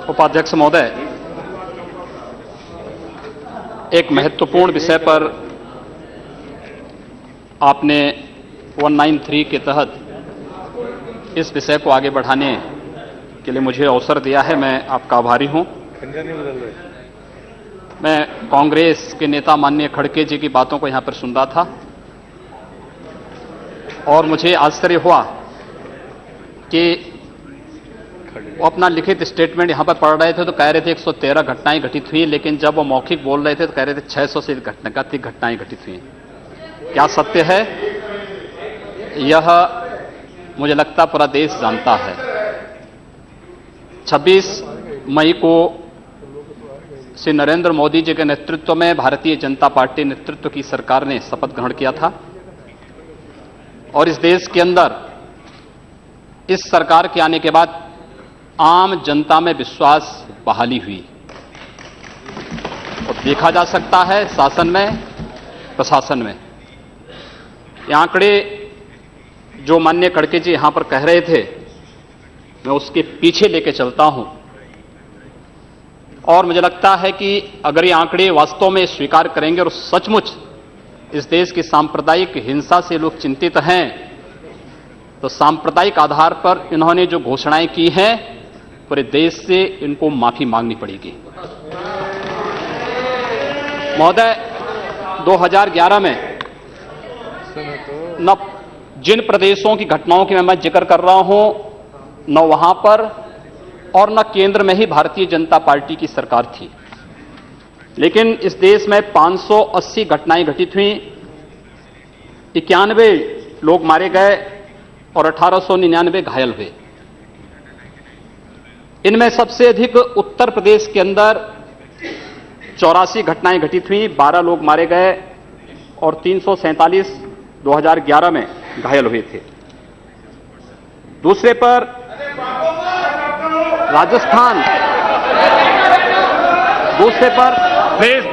उपाध्यक्ष महोदय, एक महत्वपूर्ण विषय पर आपने 193 के तहत इस विषय को आगे बढ़ाने के लिए मुझे अवसर दिया है। मैं आपका आभारी हूं। मैं कांग्रेस के नेता माननीय खड़गे जी की बातों को यहां पर सुन रहा था और मुझे आश्चर्य हुआ कि वो अपना लिखित स्टेटमेंट यहां पर पढ़ रहे थे तो कह रहे थे 113 घटनाएं घटित हुई, लेकिन जब वो मौखिक बोल रहे थे तो कह रहे थे 600 से अधिक घटनाएं घटित हुई। क्या सत्य है यह मुझे लगता पूरा देश जानता है। 26 मई को श्री नरेंद्र मोदी जी के नेतृत्व में भारतीय जनता पार्टी नेतृत्व की सरकार ने शपथ ग्रहण किया था और इस देश के अंदर इस सरकार के आने के बाद आम जनता में विश्वास बहाली हुई और देखा जा सकता है शासन में, प्रशासन में। ये आंकड़े जो माननीय खड़गे जी यहां पर कह रहे थे, मैं उसके पीछे लेके चलता हूं और मुझे लगता है कि अगर ये आंकड़े वास्तव में स्वीकार करेंगे और सचमुच इस देश की सांप्रदायिक हिंसा से लोग चिंतित हैं, तो सांप्रदायिक आधार पर इन्होंने जो घोषणाएं की हैं पूरे देश से इनको माफी मांगनी पड़ेगी। महोदय, 2011 में न जिन प्रदेशों की घटनाओं की मैं जिक्र कर रहा हूं, न वहां पर और न केंद्र में ही भारतीय जनता पार्टी की सरकार थी, लेकिन इस देश में 580 घटनाएं घटित हुई, 91 लोग मारे गए और 1899 घायल हुए। इनमें सबसे अधिक उत्तर प्रदेश के अंदर 84 घटनाएं घटित हुई, 12 लोग मारे गए और 347 2011 में घायल हुए थे। दूसरे पर राजस्थान, दूसरे पर प्लीज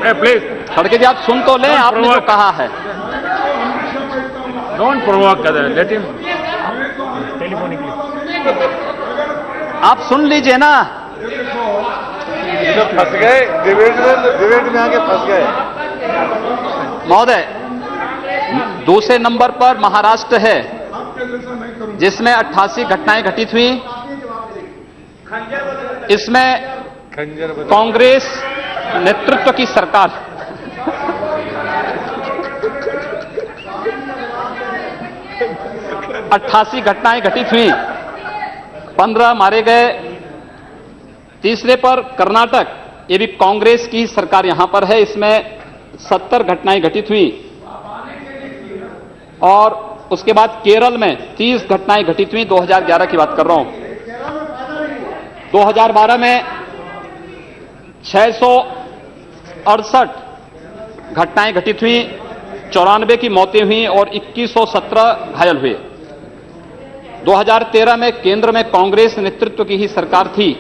खड़गे जी आप सुन तो लें, आपने जो कहा है। Don't provoke other, let him telephonically. आप सुन लीजिए ना। फंस गए डिबेट में आके फंस गए। महोदय, दूसरे नंबर पर महाराष्ट्र है जिसमें 88 घटनाएं घटित हुई। इसमें कांग्रेस नेतृत्व की सरकार 88 घटनाएं घटित हुई, 15 मारे गए। तीसरे पर कर्नाटक, ये भी कांग्रेस की सरकार यहां पर है, इसमें 70 घटनाएं घटित हुई और उसके बाद केरल में 30 घटनाएं घटित हुई। 2011 की बात कर रहा हूं। 2012 में 668 घटनाएं घटित हुई, 94 की मौतें हुई और 2117 घायल हुए। 2013 में केंद्र में कांग्रेस नेतृत्व की ही सरकार थी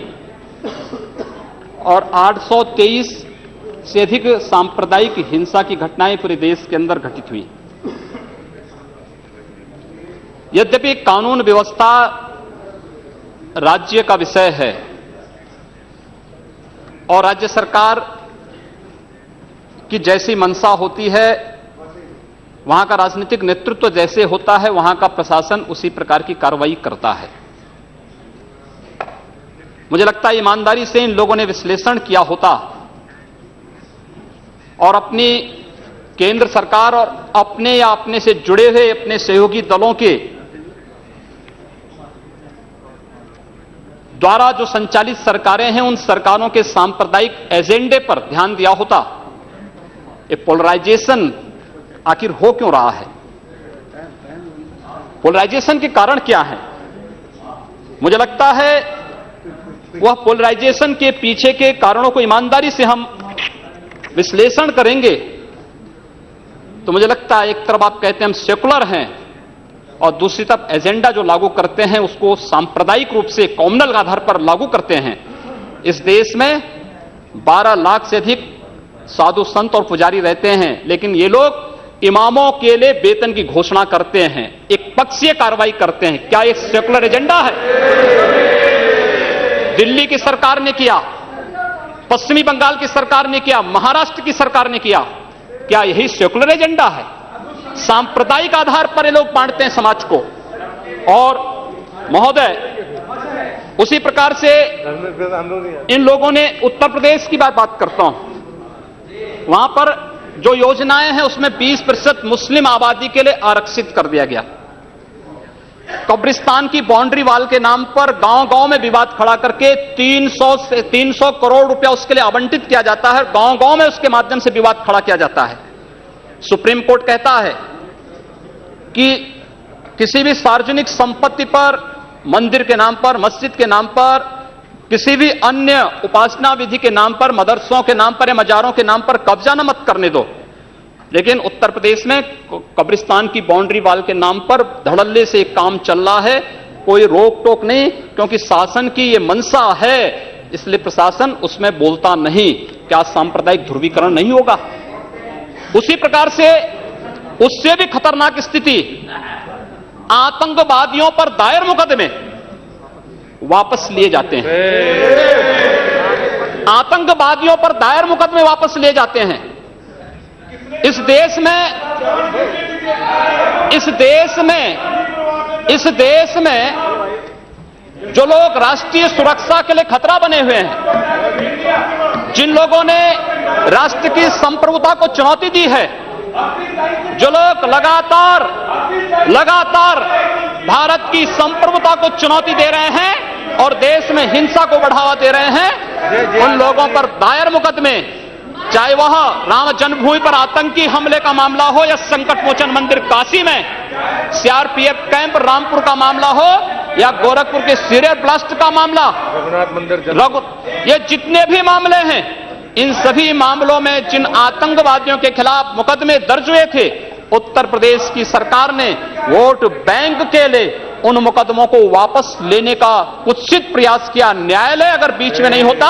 और 823 से अधिक सांप्रदायिक हिंसा की घटनाएं पूरे देश के अंदर घटित हुई। यद्यपि कानून व्यवस्था राज्य का विषय है और राज्य सरकार की जैसी मंशा होती है, वहां का राजनीतिक नेतृत्व जैसे होता है, वहां का प्रशासन उसी प्रकार की कार्रवाई करता है। मुझे लगता है ईमानदारी से इन लोगों ने विश्लेषण किया होता और अपनी केंद्र सरकार और अपने या अपने से जुड़े हुए अपने सहयोगी दलों के द्वारा जो संचालित सरकारें हैं, उन सरकारों के सांप्रदायिक एजेंडे पर ध्यान दिया होता। ये पोलराइजेशन आखिर हो क्यों रहा है? पोलराइजेशन के कारण क्या है? मुझे लगता है वह पोलराइजेशन के पीछे के कारणों को ईमानदारी से हम विश्लेषण करेंगे तो मुझे लगता है एक तरफ आप कहते हैं हम सेकुलर हैं और दूसरी तरफ एजेंडा जो लागू करते हैं उसको सांप्रदायिक रूप से कॉम्युनल आधार पर लागू करते हैं। इस देश में 12 लाख से अधिक साधु संत और पुजारी रहते हैं, लेकिन ये लोग इमामों के लिए वेतन की घोषणा करते हैं, एक पक्षीय कार्रवाई करते हैं। क्या एक सेकुलर एजेंडा है? दिल्ली की सरकार ने किया, पश्चिमी बंगाल की सरकार ने किया, महाराष्ट्र की सरकार ने किया। क्या यही सेकुलर एजेंडा है? सांप्रदायिक आधार पर ये लोग बांटते हैं समाज को। और महोदय, उसी प्रकार से इन लोगों ने उत्तर प्रदेश की बात करता हूं, वहां पर जो योजनाएं हैं उसमें 20% मुस्लिम आबादी के लिए आरक्षित कर दिया गया। कब्रिस्तान की बाउंड्री वाल के नाम पर गांव-गांव में विवाद खड़ा करके 300 करोड़ रुपया उसके लिए आवंटित किया जाता है। गांव-गांव में उसके माध्यम से विवाद खड़ा किया जाता है। सुप्रीम कोर्ट कहता है कि किसी भी सार्वजनिक संपत्ति पर, मंदिर के नाम पर, मस्जिद के नाम पर, किसी भी अन्य उपासना विधि के नाम पर, मदरसों के नाम पर या मजारों के नाम पर कब्जा न मत करने दो। लेकिन उत्तर प्रदेश में कब्रिस्तान की बाउंड्री वाल के नाम पर धड़ल्ले से एक काम चल रहा है, कोई रोक टोक नहीं, क्योंकि शासन की ये मंशा है, इसलिए प्रशासन उसमें बोलता नहीं। क्या सांप्रदायिक ध्रुवीकरण नहीं होगा? उसी प्रकार से उससे भी खतरनाक स्थिति, आतंकवादियों पर दायर मुकदमे वापस लिए जाते हैं। आतंकवादियों पर दायर मुकदमे वापस लिए जाते हैं। इस देश में जो लोग राष्ट्रीय सुरक्षा के लिए खतरा बने हुए हैं, जिन लोगों ने राष्ट्र की संप्रभुता को चुनौती दी है, जो लोग लगातार भारत की संप्रभुता को चुनौती दे रहे हैं और देश में हिंसा को बढ़ावा दे रहे हैं, उन लोगों पर दायर मुकदमे, चाहे वह राम जन्मभूमि पर आतंकी हमले का मामला हो या संकट मोचन मंदिर काशी में सीआरपीएफ कैंप रामपुर का मामला हो या गोरखपुर के सीरियल ब्लास्ट का मामला, रघुनाथ मंदिर, ये जितने भी मामले हैं, इन सभी मामलों में जिन आतंकवादियों के खिलाफ मुकदमे दर्ज हुए थे, उत्तर प्रदेश की सरकार ने वोट बैंक के लिए उन मुकदमों को वापस लेने का कुत्सित प्रयास किया। न्यायालय अगर बीच में नहीं होता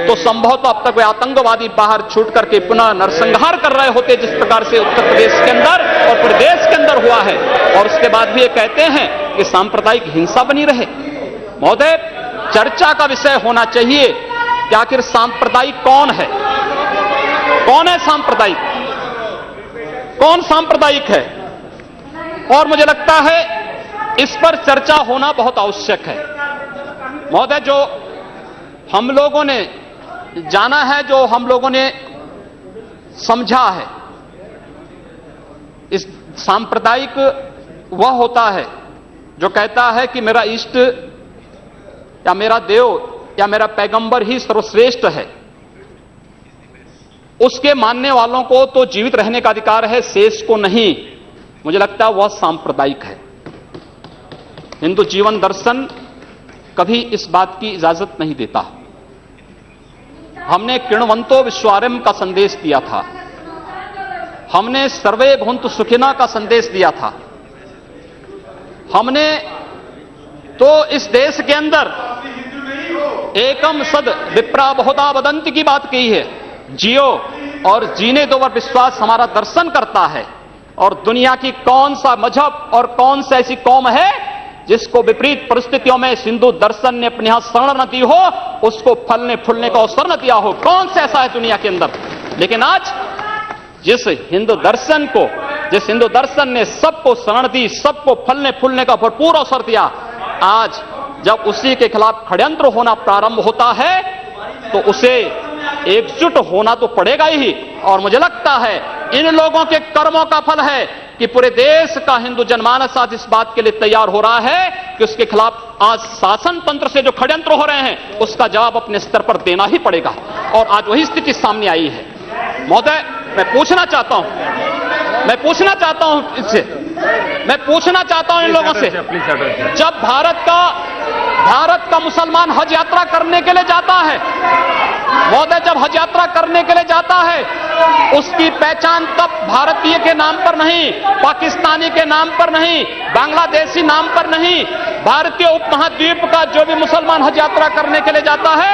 तो संभवतः अब तक वे आतंकवादी बाहर छूट करके पुनः नरसंहार कर रहे होते, जिस प्रकार से उत्तर प्रदेश के अंदर और प्रदेश के अंदर हुआ है। और उसके बाद भी ये कहते हैं कि सांप्रदायिक हिंसा बनी रहे। महोदय, चर्चा का विषय होना चाहिए कि आखिर सांप्रदायिक कौन है? कौन है सांप्रदायिक? कौन सांप्रदायिक है? और मुझे लगता है इस पर चर्चा होना बहुत आवश्यक है। महोदय, जो हम लोगों ने जाना है, जो हम लोगों ने समझा है, इस सांप्रदायिक वह होता है जो कहता है कि मेरा इष्ट या मेरा देव या मेरा पैगंबर ही सर्वश्रेष्ठ है। उसके मानने वालों को तो जीवित रहने का अधिकार है, शेष को नहीं। मुझे लगता है वह सांप्रदायिक है। हिंदू जीवन दर्शन कभी इस बात की इजाजत नहीं देता। हमने किण्वंतो विश्वारंभ का संदेश दिया था, हमने सर्वे भवन्तु सुखिनः का संदेश दिया था, हमने तो इस देश के अंदर एकम सद विप्रा बहुधा वदन्ति की बात कही है। जियो और जीने दो पर विश्वास हमारा दर्शन करता है। और दुनिया की कौन सा मजहब और कौन सा ऐसी कौम है जिसको विपरीत परिस्थितियों में हिंदू दर्शन ने अपने यहां शरण न दी हो, उसको फलने फूलने का अवसर न दिया हो? कौन सा ऐसा है दुनिया के अंदर? लेकिन आज जिस हिंदू दर्शन ने सबको शरण दी, सबको फलने फूलने का भरपूर अवसर दिया, आज जब उसी के खिलाफ षड्यंत्र होना प्रारंभ होता है तो उसे एकजुट होना तो पड़ेगा ही। और मुझे लगता है इन लोगों के कर्मों का फल है कि पूरे देश का हिंदू जनमानस आज इस बात के लिए तैयार हो रहा है कि उसके खिलाफ आज शासन तंत्र से जो षड्यंत्र हो रहे हैं उसका जवाब अपने स्तर पर देना ही पड़ेगा। और आज वही स्थिति सामने आई है। महोदय, मैं पूछना चाहता हूं इन लोगों से, जब भारत का मुसलमान हज यात्रा करने के लिए जाता है, महोदय, जब हज यात्रा करने के लिए जाता है, उसकी पहचान तब भारतीय के नाम पर नहीं, पाकिस्तानी के नाम पर नहीं, बांग्लादेशी नाम पर नहीं, भारतीय उपमहाद्वीप का जो भी मुसलमान हज यात्रा करने के लिए जाता है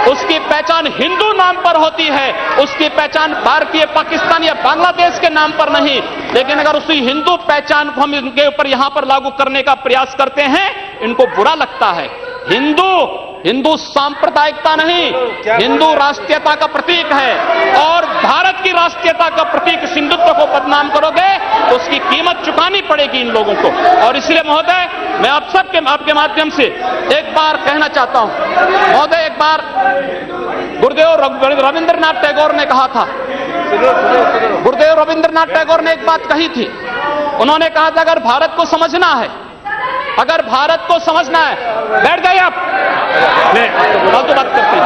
उसकी पहचान हिंदू नाम पर होती है, उसकी पहचान भारतीय, पाकिस्तानी या बांग्लादेश के नाम पर नहीं। लेकिन अगर उसी हिंदू पहचान को हम इनके ऊपर यहां पर लागू करने का प्रयास करते हैं, इनको बुरा लगता है। हिंदू हिंदू सांप्रदायिकता नहीं, हिंदू राष्ट्रीयता का प्रतीक है और भारत की राष्ट्रीयता का प्रतीक हिंदुत्व को बदनाम करोगे तो उसकी कीमत चुकानी पड़ेगी इन लोगों को। और इसलिए महोदय, मैं आप सबके आपके माध्यम से एक बार कहना चाहता हूं, महोदय, एक बार गुरुदेव रविंद्रनाथ टैगोर ने कहा था, गुरुदेव रविंद्रनाथ टैगोर ने एक बात कही थी। उन्होंने कहा था अगर भारत को समझना है, अगर भारत को समझना है, बैठ गए आप, कल तो बात करते हैं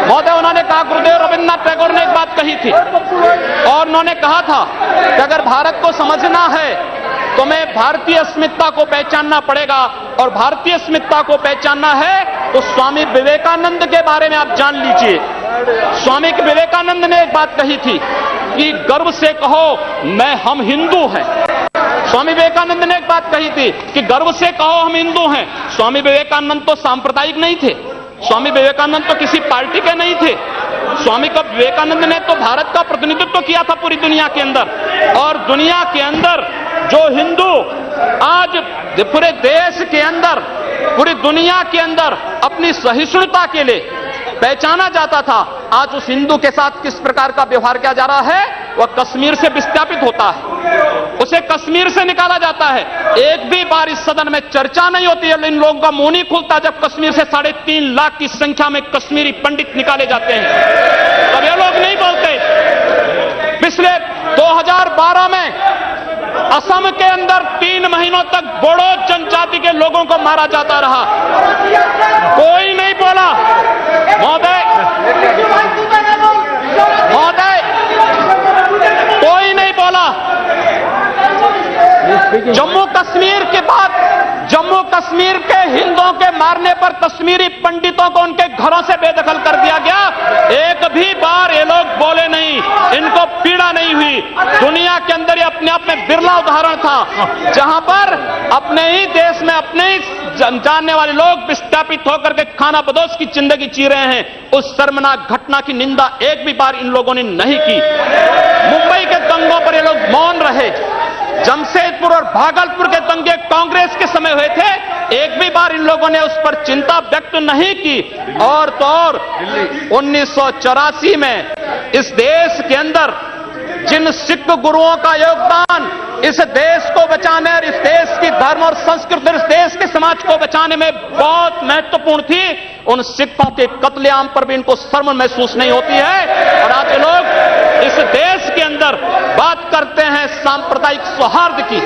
महोदय। उन्होंने कहा, गुरुदेव रविंद्रनाथ टैगोर ने एक बात कही थी और उन्होंने कहा था कि अगर भारत को समझना है तो मैं भारतीय अस्मिता को पहचानना पड़ेगा, और भारतीय अस्मिता को पहचानना है तो स्वामी विवेकानंद के बारे में आप जान लीजिए। स्वामी विवेकानंद ने एक बात कही थी कि गर्व से कहो हम हिंदू हैं। स्वामी विवेकानंद ने एक बात कही थी कि गर्व से कहो हम हिंदू हैं। स्वामी विवेकानंद तो सांप्रदायिक नहीं थे, स्वामी विवेकानंद तो किसी पार्टी के नहीं थे। स्वामी विवेकानंद ने तो भारत का प्रतिनिधित्व किया था पूरी दुनिया के अंदर, और दुनिया के अंदर जो हिंदू आज पूरे देश के अंदर, पूरी दुनिया के अंदर अपनी सहिष्णुता के लिए पहचाना जाता था, आज उस हिंदू के साथ किस प्रकार का व्यवहार किया जा रहा है, वह कश्मीर से विस्थापित होता है, उसे कश्मीर से निकाला जाता है। एक भी बार इस सदन में चर्चा नहीं होती है, इन लोगों का मुंह नहीं खुलता जब कश्मीर से 3.5 लाख की संख्या में कश्मीरी पंडित निकाले जाते हैं, तब ये लोग नहीं बोलते। पिछले 2012 में असम के अंदर 3 महीनों तक बोडो जनजाति के लोगों को मारा जाता रहा, कोई नहीं बोला। महोदय, कोई नहीं बोला। जम्मू कश्मीर के बाद जम्मू कश्मीर के हिंदुओं के मारने पर कश्मीरी पंडितों को उनके घरों से बेदखल कर दिया गया, एक भी बार ये लोग बोले नहीं, इनको पीड़ा नहीं हुई। दुनिया के अंदर ये अपने आप में बिरला उदाहरण था जहां पर अपने ही देश में अपने ही जानने वाले लोग विस्थापित होकर के खाना बदोश की जिंदगी जी रहे हैं। उस शर्मनाक घटना की निंदा एक भी बार इन लोगों ने नहीं की। मुंबई के दंगों पर ये लोग मौन रहे। जमशेदपुर और भागलपुर के दंगे कांग्रेस के समय हुए थे, एक भी बार इन लोगों ने उस पर चिंता व्यक्त नहीं की। और तो और 1984 में इस देश के अंदर जिन सिख गुरुओं का योगदान इस देश को बचाने और इस देश की धर्म और संस्कृति, इस देश के समाज को बचाने में बहुत महत्वपूर्ण थी, उन सिखों के कत्लेआम पर भी इनको शर्म महसूस नहीं होती है। और आज लोग इस देश के अंदर बात करते हैं सांप्रदायिक सौहार्द की,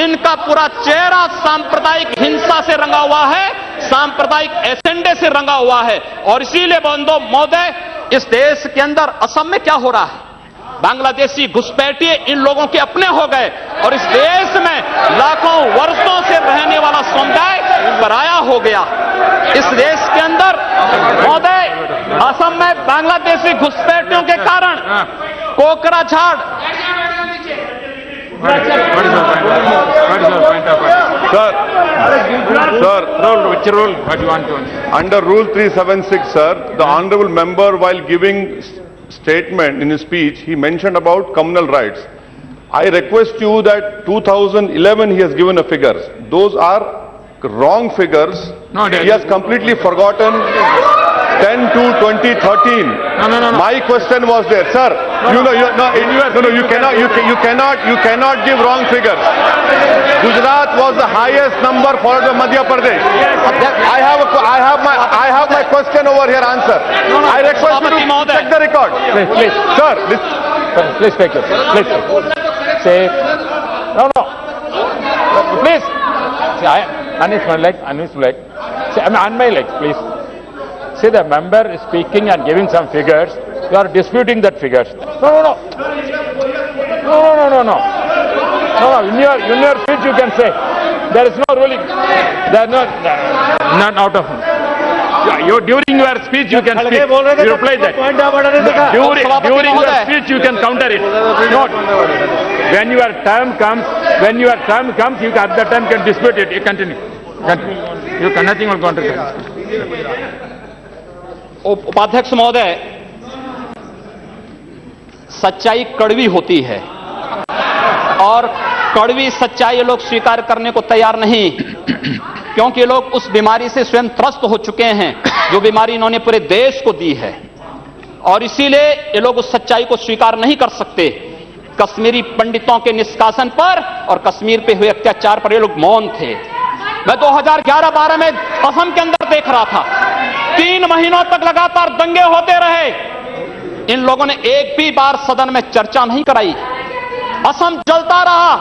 इनका पूरा चेहरा सांप्रदायिक हिंसा से रंगा हुआ है, सांप्रदायिक एजेंडे से रंगा हुआ है। और इसीलिए बंधु महोदय, इस देश के अंदर असम में क्या हो रहा है, बांग्लादेशी घुसपैठिए इन लोगों के अपने हो गए और इस देश में लाखों वर्षों से रहने वाला समुदाय पराया हो गया। इस देश के अंदर महोदय, असम में बांग्लादेशी घुसपैठियों के कारण Kokrajhar under Rule 376, sir, the honorable member, while giving statement in his speech, he mentioned about communal rights. I request you that 2011 he has given a figures. Those are wrong figures. No, he has completely forgotten 10 to 2013. No. My question was there, sir. You cannot give wrong figures. Gujarat was the highest number followed by Madhya Pradesh. I have my question over here answer. I request you to check the record. Please. Sir, Please take it. Please. Say. No. Please. See, unmute my leg. See, on my leg, please. See, the member is speaking and giving some figures. You are disputing that figures. No. In your speech you can say there is no ruling. There is not out of. During your speech you can speak. You reply that. During your speech you can counter it. Not when your term comes, you at that time can dispute it. You continue. You can nothing will counter. उपाध्यक्ष महोदय, सच्चाई कड़वी होती है और कड़वी सच्चाई लोग स्वीकार करने को तैयार नहीं। क्योंकि ये लोग उस बीमारी से स्वयं त्रस्त हो चुके हैं जो बीमारी इन्होंने पूरे देश को दी है, और इसीलिए ये लोग उस सच्चाई को स्वीकार नहीं कर सकते। कश्मीरी पंडितों के निष्कासन पर और कश्मीर पे हुए अत्याचार पर ये लोग मौन थे। मैं 2011-12 में असम के अंदर देख रहा था, 3 महीनों तक लगातार दंगे होते रहे। इन लोगों ने एक भी बार सदन में चर्चा नहीं कराई। असम जलता रहा।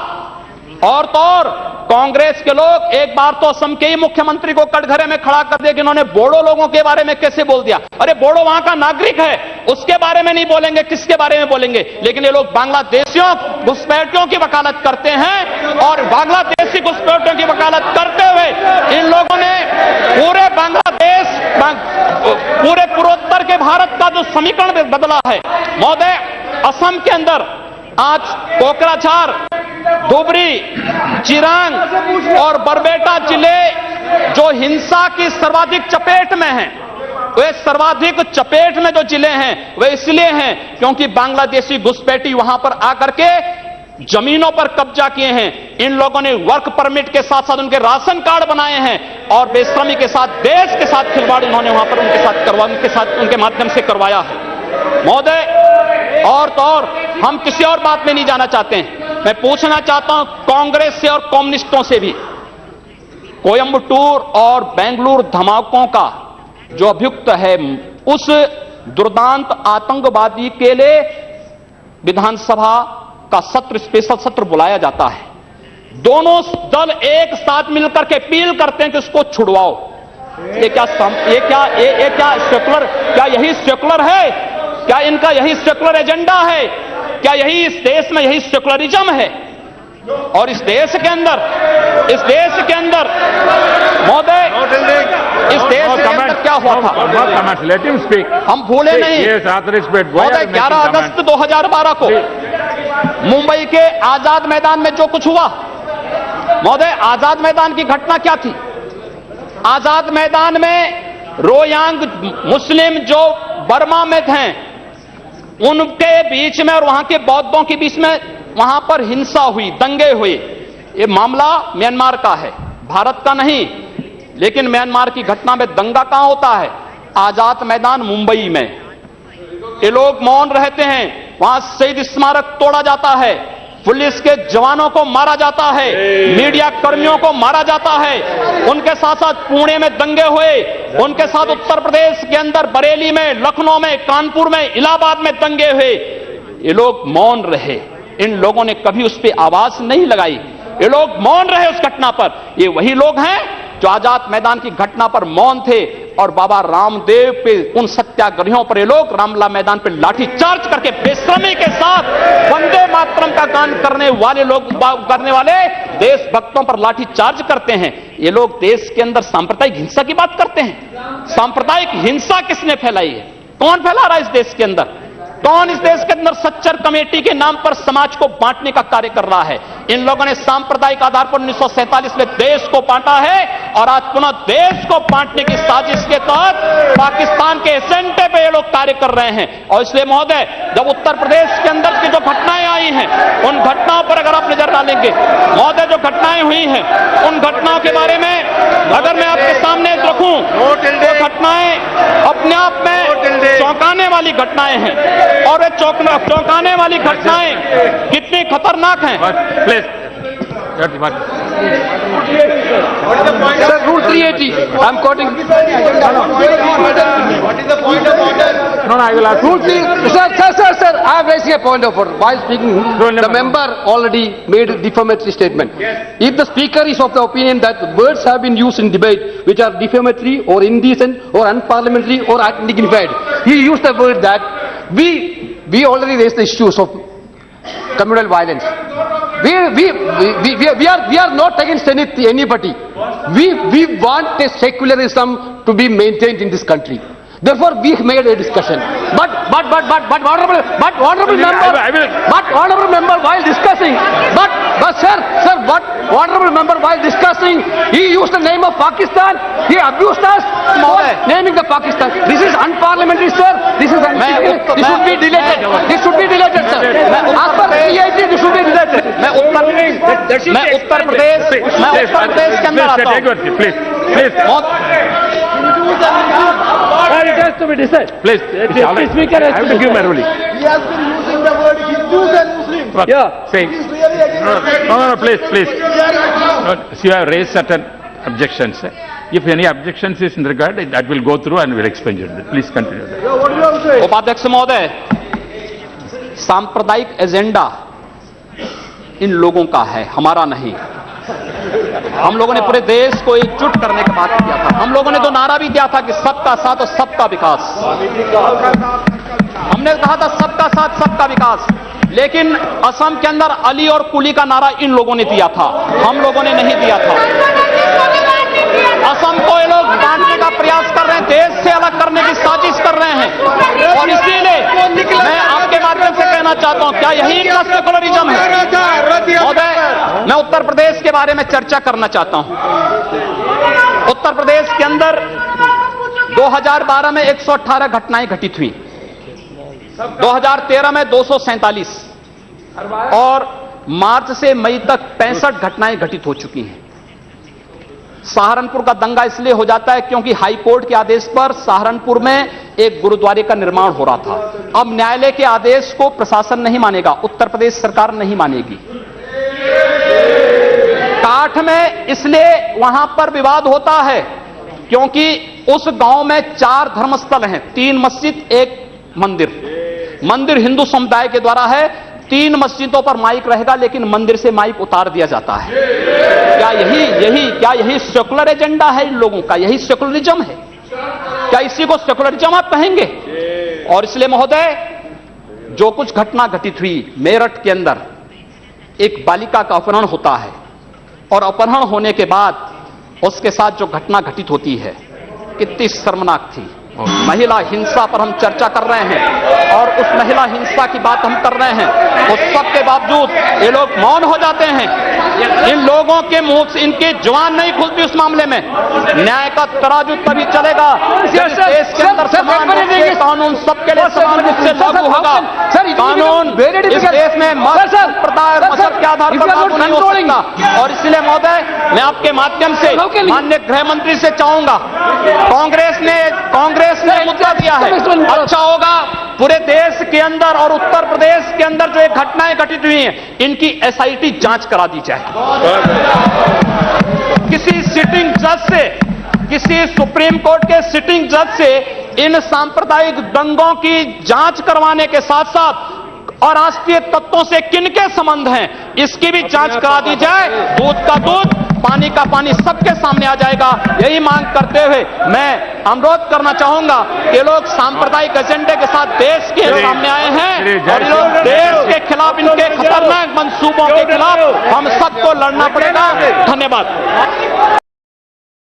और तो और कांग्रेस के लोग एक बार तो असम के ही मुख्यमंत्री को कटघरे में खड़ा कर दिया कि इन्होंने बोडो लोगों के बारे में कैसे बोल दिया। अरे बोडो वहां का नागरिक है, उसके बारे में नहीं बोलेंगे, किसके बारे में बोलेंगे? लेकिन ये लोग बांग्लादेशियों घुसपैठियों की वकालत करते हैं, और बांग्लादेशी घुसपैठियों की वकालत करते हुए इन लोगों ने पूरे बांग्लादेश, पूरे पूर्वोत्तर के भारत का जो समीकरण बदला है। महोदय, असम के अंदर आज कोकराझार, धुबरी, चिरांग और बरबेटा जिले जो हिंसा की सर्वाधिक चपेट में हैं, वे सर्वाधिक चपेट में जो जिले हैं वे इसलिए हैं क्योंकि बांग्लादेशी घुसपैठी वहां पर आकर के जमीनों पर कब्जा किए हैं। इन लोगों ने वर्क परमिट के साथ साथ उनके राशन कार्ड बनाए हैं, और बेशर्मी के साथ देश के साथ खिलवाड़ उन्होंने वहां पर उनके माध्यम से करवाया है। महोदय, और तो और हम किसी और बात में नहीं जाना चाहते हैं। मैं पूछना चाहता हूं कांग्रेस से और कम्युनिस्टों से भी, कोयंबटूर और बेंगलुरु धमाकों का जो अभियुक्त है, उस दुर्दांत आतंकवादी के लिए विधानसभा का सत्र, स्पेशल सत्र बुलाया जाता है। दोनों दल एक साथ मिलकर के अपील करते हैं कि उसको छुड़वाओ। ये क्या सेकुलर, क्या यही सेकुलर है? क्या इनका यही सेकुलर एजेंडा है? क्या यही इस देश में यही सेकुलरिज्म है? और इस देश के अंदर महोदय, इस देश के अंदर क्या हुआ था? Let him speak. हम भूले नहीं। Yes, respect. महोदय, 11 अगस्त 2012 को मुंबई के आजाद मैदान में जो कुछ हुआ, महोदय, आजाद मैदान की घटना क्या थी? आजाद मैदान में रोयांग मुस्लिम जो बर्मा में थे, उनके बीच में और वहां के बौद्धों के बीच में वहां पर हिंसा हुई, दंगे हुए। ये मामला म्यांमार का है, भारत का नहीं। लेकिन म्यांमार की घटना में दंगा कहां होता है? आजाद मैदान मुंबई में। ये लोग मौन रहते हैं, वहां शहीद स्मारक तोड़ा जाता है, पुलिस के जवानों को मारा जाता है, मीडिया कर्मियों को मारा जाता है। उनके साथ साथ पुणे में दंगे हुए, उनके साथ उत्तर प्रदेश के अंदर बरेली में, लखनऊ में, कानपुर में, इलाहाबाद में दंगे हुए। ये लोग मौन रहे, इन लोगों ने कभी उस पर आवाज नहीं लगाई। ये लोग मौन रहे उस घटना पर। ये वही लोग हैं जो आजाद मैदान की घटना पर मौन थे, और बाबा रामदेव पे, उन सत्याग्रहियों पर ये लोग रामला मैदान पर लाठी चार्ज करके बेशर्मी के साथ वंदे मातरम का गान करने वाले देशभक्तों पर लाठी चार्ज करते हैं। ये लोग देश के अंदर सांप्रदायिक हिंसा की बात करते हैं। सांप्रदायिक हिंसा किसने फैलाई है? कौन फैला रहा है इस देश के अंदर? कौन इस देश के अंदर सच्चर कमेटी के नाम पर समाज को बांटने का कार्य कर रहा है? इन लोगों ने सांप्रदायिक आधार पर 1947 में देश को बांटा है, और आज पुनः देश को बांटने की साजिश के तहत पाकिस्तान के एजेंडे पे ये लोग कार्य कर रहे हैं। और इसलिए महोदय, जब उत्तर प्रदेश के अंदर की जो घटनाएं आई हैं, उन घटनाओं पर अगर आप नजर डालेंगे महोदय, जो घटनाएं हुई हैं, उन घटनाओं के बारे में अगर मैं आपके सामने रखूं, तो घटनाएं अपने आप में चौंकाने वाली घटनाएं हैं। और वे चौंकाने वाली घटनाएं कितनी खतरनाक हैं। Please. Sir, Rule 380. I'm quoting. What is the point of order? No, I will ask. Rule 3. Sir. I am raising a point of order. While speaking, the member already made a defamatory statement. If the speaker is of the opinion that words have been used in debate which are defamatory or indecent or unparliamentary or undignified, he used the word that we already raised the issues of communal violence. We are not against anybody. We want a secularism to be maintained in this country. Therefore, we made a discussion. But honorable member, while discussing, honorable member, while discussing, he used the name of Pakistan. He abused us for naming the Pakistan. This is unparliamentary, sir. This should be deleted. This should be deleted, sir. As per CIT, this should be deleted. मैं उत्तर प्रदेश के अंदर आता हूं। It has to be decided. Please, Deputy Speaker has to give my ruling. He has been using the word Hindus and Muslims. Yeah. Saying. It is really against No, please. No, so you have raised certain objections. If any objections is in regard, that will go through and we'll explain it. Please continue. What do you have to say? उपाध्यक्ष महोदय, सांप्रदायिक agenda इन लोगों का है, हमारा नहीं। हम लोगों ने पूरे देश को एकजुट करने का बात किया था। हम लोगों ने तो नारा भी दिया था कि सबका साथ और सबका विकास। हमने कहा था सबका साथ सबका विकास, लेकिन असम के अंदर अली और कुली का नारा इन लोगों ने दिया था, हम लोगों ने नहीं दिया था। असम को ये लोग बांटने का प्रयास कर रहे हैं, देश से अलग करने की साजिश कर रहे हैं, और इसीलिए मैं आपके माध्यम से कहना चाहता हूं, क्या यही इनका सेकुलरिज्म है? महोदय, मैं उत्तर प्रदेश के बारे में चर्चा करना चाहता हूं। उत्तर प्रदेश के अंदर 2012 में 118 घटनाएं घटित हुई, 2013 में 247 और मार्च से मई तक 65 घटनाएं घटित हो चुकी हैं। सहारनपुर का दंगा इसलिए हो जाता है क्योंकि हाई कोर्ट के आदेश पर सहारनपुर में एक गुरुद्वारे का निर्माण हो रहा था। अब न्यायालय के आदेश को प्रशासन नहीं मानेगा, उत्तर प्रदेश सरकार नहीं मानेगी। काठ में इसलिए वहां पर विवाद होता है क्योंकि उस गांव में 4 धर्मस्थल हैं, 3 मस्जिद, 1 मंदिर। मंदिर हिंदू समुदाय के द्वारा है, 3 मस्जिदों पर माइक रहेगा, लेकिन मंदिर से माइक उतार दिया जाता है। क्या यही सेकुलर एजेंडा है इन लोगों का? यही सेकुलरिज्म है? क्या इसी को सेकुलरिज्म आप कहेंगे? और इसलिए महोदय, जो कुछ घटना घटित हुई मेरठ के अंदर, एक बालिका का अपहरण होता है और अपहरण होने के बाद उसके साथ जो घटना घटित होती है कितनी शर्मनाक थी। महिला हिंसा पर हम चर्चा कर रहे हैं और उस महिला हिंसा की बात हम कर रहे हैं, उस सब के बावजूद ये लोग मौन हो जाते हैं। इन लोगों के मुंह से इनकी जुबान नहीं खुलती उस मामले में। न्याय का तराजू तभी चलेगा जब इस देश के अंदर समान रूप से कानून सबके लिए समान रूप से लागू होगा। कानून इस देश में मत संप्रदाय और मजहब के आधार पर लागू नहीं हो सकता। और इसलिए महोदय, मैं आपके माध्यम से माननीय गृह मंत्री से चाहूंगा, कांग्रेस ने मुद्दा दिया है, अच्छा होगा पूरे देश के अंदर और उत्तर प्रदेश के अंदर जो एक घटनाएं घटित हुई हैं, इनकी एसआईटी जांच करा दी जाए। किसी सिटिंग जज से, किसी सुप्रीम कोर्ट के सिटिंग जज से इन सांप्रदायिक दंगों की जांच करवाने के साथ साथ अराष्ट्रीय तत्वों से किनके संबंध हैं, इसकी भी जांच करा दी जाए। दूध का दूध, पानी का पानी सबके सामने आ जाएगा। यही मांग करते हुए मैं अनुरोध करना चाहूंगा कि लोग सांप्रदायिक एजेंडे के साथ देश के सामने आए हैं और लोग देश के खिलाफ, इनके खतरनाक मंसूबों के खिलाफ हम सबको लड़ना पड़ेगा। धन्यवाद।